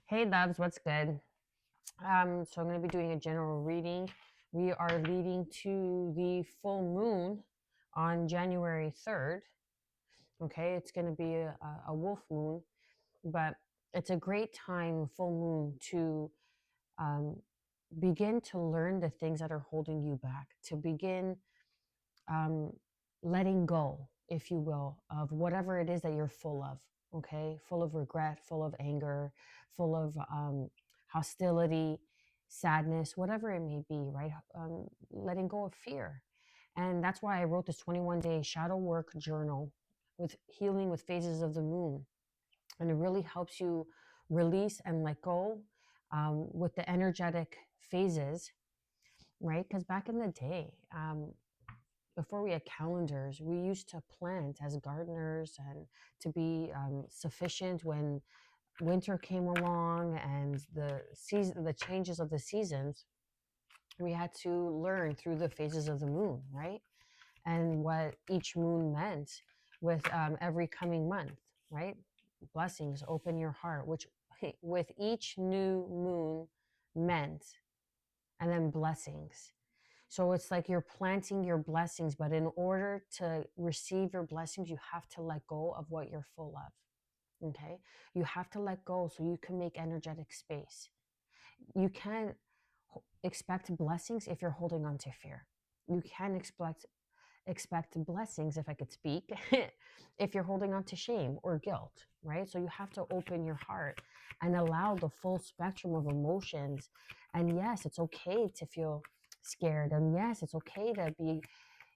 Hey loves, what's good? So I'm going to be doing a general reading. We are leading to the full moon on January 3rd. Okay, it's going to be a wolf moon, but it's a great time, full moon, to um, begin to learn the things that are holding you back, to begin um, letting go, if you will, of whatever it is that you're full of. Okay, full of regret, full of anger, full of hostility, sadness, whatever it may be, right? Letting go of fear. And that's why I wrote this 21-day shadow work journal with healing with phases of the moon. And it really helps you release and let go with the energetic phases, right? Because back in the day, before we had calendars, we used to plant as gardeners and to be sufficient when winter came along and the changes of the seasons. We had to learn through the phases of the moon, right? And what each moon meant with every coming month, right? Blessings, open your heart, which with each new moon meant, and then blessings. So it's like you're planting your blessings, but in order to receive your blessings, you have to let go of what you're full of. Okay. You have to let go so you can make energetic space. You can't expect blessings if you're holding on to fear. You can expect blessings, if I could speak, if you're holding on to shame or guilt, right? So you have to open your heart and allow the full spectrum of emotions. And yes, it's okay to feel scared. And yes, it's okay to be,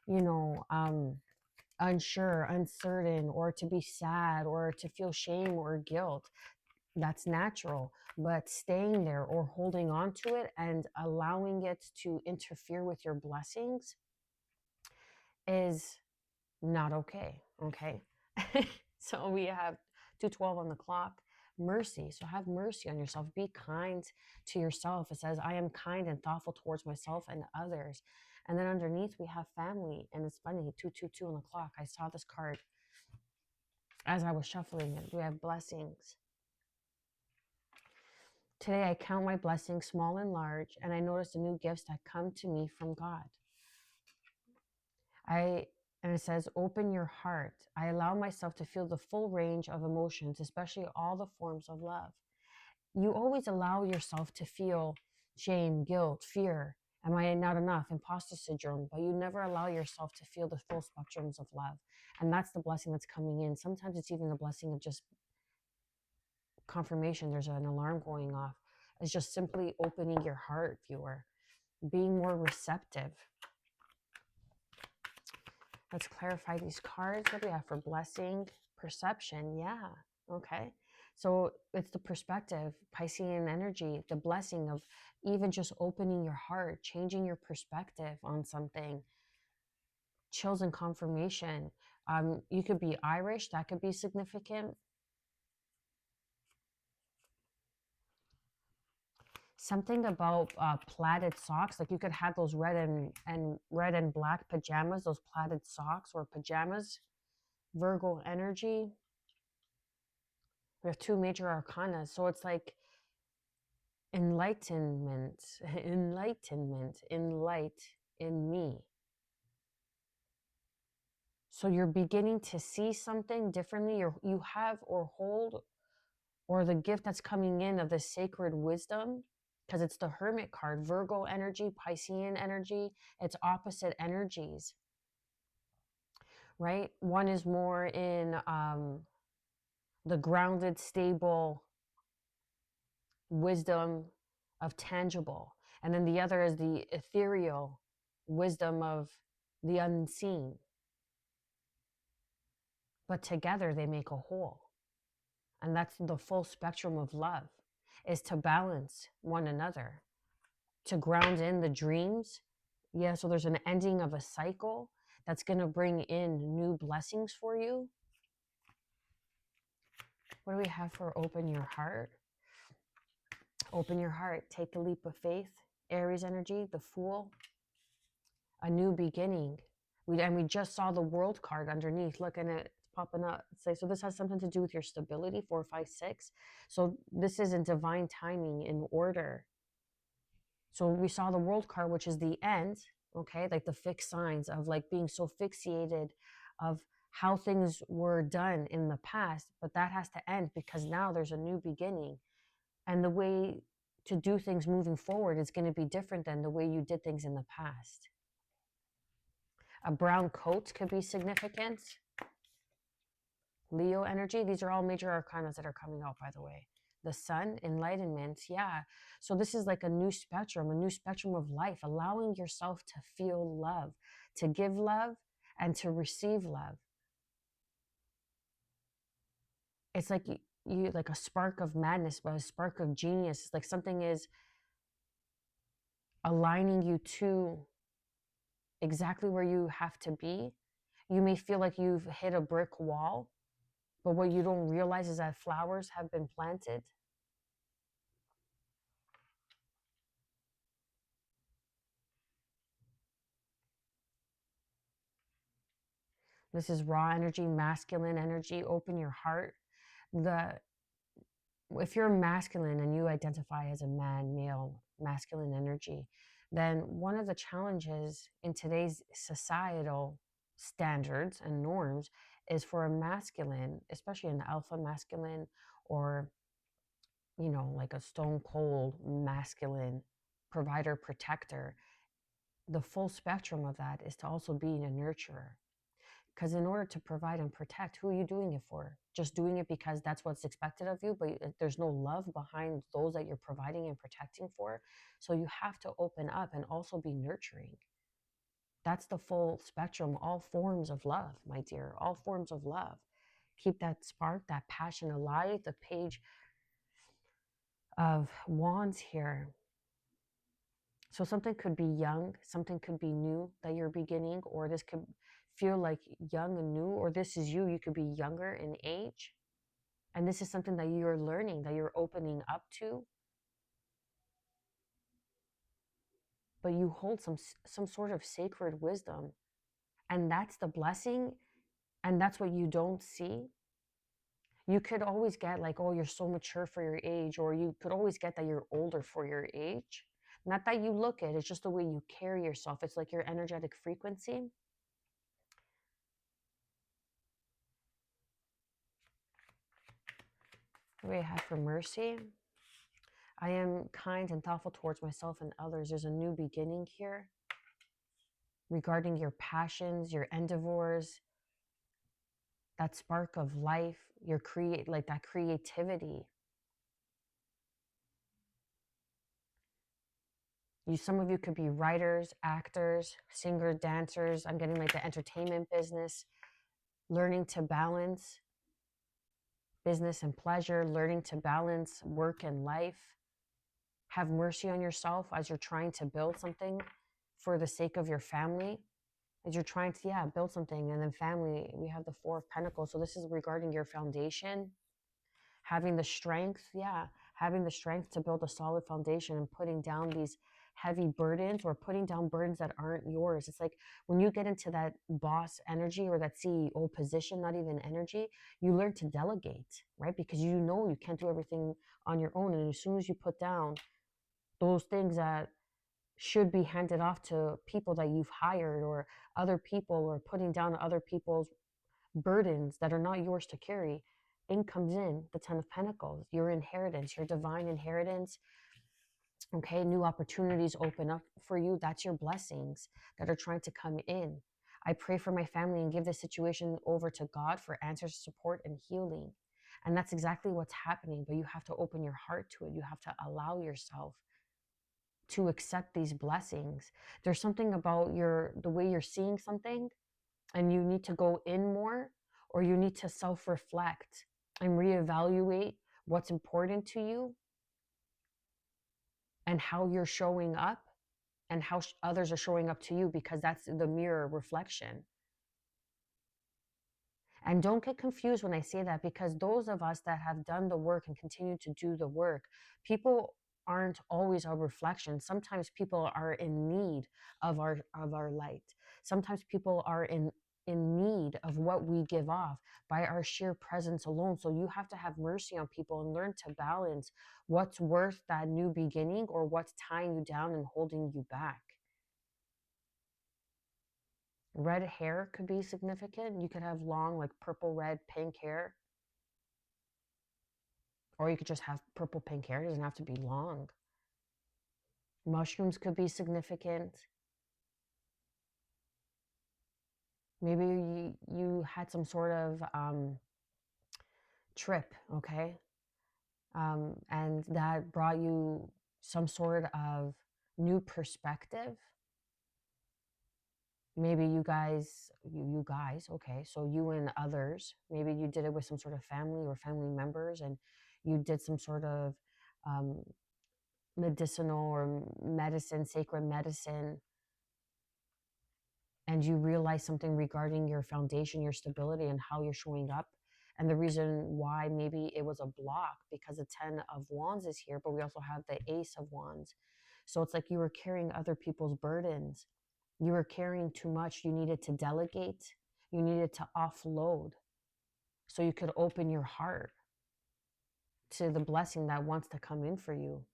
you know, unsure, uncertain, or to be sad, or to feel shame or guilt. That's natural. But staying there or holding on to it and allowing it to interfere with your blessings is not okay. Okay. So we have 2:12 on the clock. Mercy. So have mercy on yourself. Be kind to yourself. It says, I am kind and thoughtful towards myself and others. And then underneath we have family. And it's funny, 222 on the clock. I saw this card as I was shuffling it. We have blessings. Today I count my blessings, small and large, and I notice the new gifts that come to me from God. And it says, open your heart. I allow myself to feel the full range of emotions, especially all the forms of love. You always allow yourself to feel shame, guilt, fear. Am I not enough? Imposter syndrome. But you never allow yourself to feel the full spectrums of love. And that's the blessing that's coming in. Sometimes it's even the blessing of just confirmation. There's an alarm going off. It's just simply opening your heart, viewer, being more receptive. Let's clarify these cards. What do we have for blessing? Perception. Yeah. Okay. So it's the perspective, Piscean energy, the blessing of even just opening your heart, changing your perspective on something. Chills and confirmation. You could be Irish. That could be significant. Something about plaited socks. Like you could have those red and black pajamas, those plaited socks or pajamas. Virgo energy. We have two major arcana. So it's like enlightenment, enlight in me. So you're beginning to see something differently, or you have or hold, or the gift that's coming in of the sacred wisdom, because it's the Hermit card, Virgo energy, Piscean energy, it's opposite energies, right? One is more in the grounded, stable wisdom of tangible. And then the other is the ethereal wisdom of the unseen. But together they make a whole. And that's the full spectrum of love, is to balance one another, to ground in the dreams. Yeah, so there's an ending of a cycle that's going to bring in new blessings for you. What do we have for open your heart? Open your heart. Take the leap of faith. Aries energy, the Fool. A new beginning. We just saw the World card underneath. Look, and it popping up. It's like, so this has something to do with your stability, 4, 5, 6. So this is in divine timing, in order. So we saw the world card, which is the end, okay? Like the fixed signs of like being so fixated of how things were done in the past, but that has to end because now there's a new beginning. And the way to do things moving forward is going to be different than the way you did things in the past. A brown coat could be significant. Leo energy, these are all major arcanas that are coming out, by the way. The sun, enlightenment, yeah. So this is like a new spectrum of life, allowing yourself to feel love, to give love, and to receive love. It's like you like a spark of madness, but a spark of genius. It's like something is aligning you to exactly where you have to be. You may feel like you've hit a brick wall, but what you don't realize is that flowers have been planted. This is raw energy, masculine energy. Open your heart. If you're masculine and you identify as a man, male, masculine energy, then one of the challenges in today's societal standards and norms is for a masculine, especially an alpha masculine, or like a stone cold masculine provider, protector. The full spectrum of that is to also be a nurturer. Because in order to provide and protect, who are you doing it for? Just doing it because that's what's expected of you, but there's no love behind those that you're providing and protecting for. So you have to open up and also be nurturing. That's the full spectrum, all forms of love, my dear, all forms of love. Keep that spark, that passion alive. The Page of Wands here. So something could be young, something could be new that you're beginning, or this could feel like young and new, or this is you could be younger in age, and this is something that you're learning, that you're opening up to, but you hold some sort of sacred wisdom, and that's the blessing, and that's what you don't see. You could always get like, oh, you're so mature for your age, or you could always get that you're older for your age. Not that you look it, it's just the way you carry yourself. It's like your energetic frequency. What do we have for mercy? I am kind and thoughtful towards myself and others. There's a new beginning here regarding your passions, your endeavors, that spark of life, your like that creativity. Some of you could be writers, actors, singers, dancers. I'm getting like the entertainment business, learning to balance business and pleasure, learning to balance work and life. Have mercy on yourself as you're trying to build something for the sake of your family, as you're trying to build something. And then family, we have the Four of Pentacles. So this is regarding your foundation, having the strength to build a solid foundation and putting down these heavy burdens, or putting down burdens that aren't yours. It's like when you get into that boss energy or that CEO position, not even energy, you learn to delegate, right? Because you can't do everything on your own. And as soon as you put down those things that should be handed off to people that you've hired, or other people, or putting down other people's burdens that are not yours to carry, in comes in the Ten of Pentacles, your inheritance, your divine inheritance. Okay, new opportunities open up for you. That's your blessings that are trying to come in. I pray for my family and give this situation over to God for answers, support, and healing. And that's exactly what's happening. But you have to open your heart to it. You have to allow yourself to accept these blessings. There's something about the way you're seeing something, and you need to go in more, or you need to self-reflect and reevaluate what's important to you and how you're showing up and how others are showing up to you, because that's the mirror reflection. And don't get confused when I say that, because those of us that have done the work and continue to do the work, people aren't always a reflection. Sometimes people are in need of our light. Sometimes people are in in need of what we give off by our sheer presence alone. So you have to have mercy on people and learn to balance what's worth that new beginning or what's tying you down and holding you back. Red hair could be significant. You could have long, like purple, red, pink hair. Or you could just have purple, pink hair. It doesn't have to be long. Mushrooms could be significant. Maybe you had some sort of trip, okay? And that brought you some sort of new perspective. Maybe you guys, okay, so you and others, maybe you did it with some sort of family or family members, and you did some sort of medicinal or medicine, sacred medicine, and you realize something regarding your foundation, your stability, and how you're showing up. And the reason why maybe it was a block because the 10 of Wands is here, but we also have the Ace of Wands. So it's like you were carrying other people's burdens. You were carrying too much. You needed to delegate. You needed to offload so you could open your heart to the blessing that wants to come in for you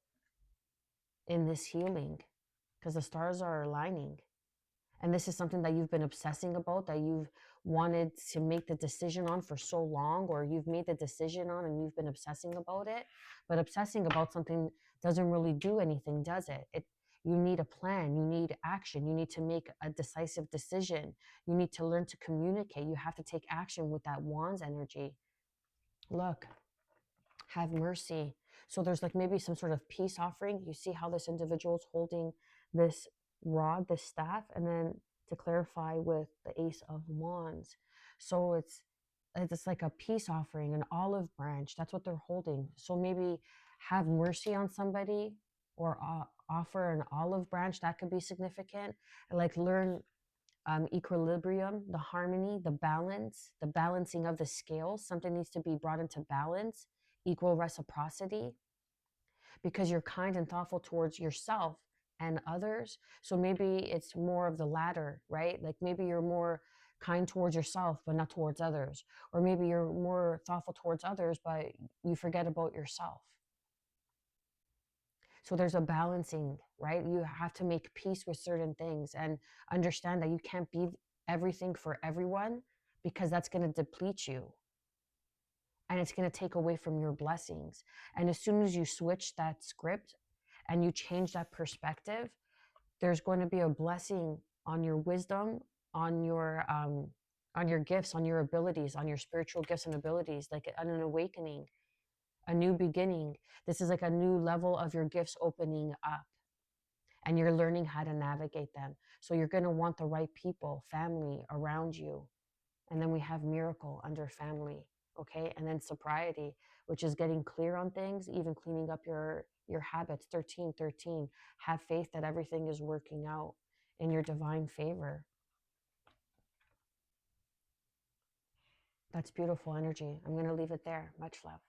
in this healing, because the stars are aligning. And this is something that you've been obsessing about, that you've wanted to make the decision on for so long, or you've made the decision on and you've been obsessing about it. But obsessing about something doesn't really do anything, does it? You need a plan, you need action, you need to make a decisive decision, you need to learn to communicate, you have to take action with that Wands energy. Look, have mercy. So there's like maybe some sort of peace offering. You see how this individual's holding this rod, this staff, and then to clarify with the Ace of Wands. So it's like a peace offering, an olive branch. That's what they're holding. So maybe have mercy on somebody, or offer an olive branch. That could be significant. Like learn equilibrium, the harmony, the balance, the balancing of the scales. Something needs to be brought into balance, equal reciprocity, because you're kind and thoughtful towards yourself and others. So maybe it's more of the latter, right? Like maybe you're more kind towards yourself, but not towards others. Or maybe you're more thoughtful towards others, but you forget about yourself. So there's a balancing, right? You have to make peace with certain things and understand that you can't be everything for everyone, because that's going to deplete you and it's going to take away from your blessings. And as soon as you switch that script and you change that perspective, there's going to be a blessing on your wisdom, on your gifts, on your abilities, on your spiritual gifts and abilities, like an awakening, a new beginning. This is like a new level of your gifts opening up, and you're learning how to navigate them. So you're going to want the right people, family around you. And then we have miracle under family, okay? And then sobriety, which is getting clear on things, even cleaning up your habits. 1313, have faith that everything is working out in your divine favor. That's beautiful energy. I'm going to leave it there. Much love.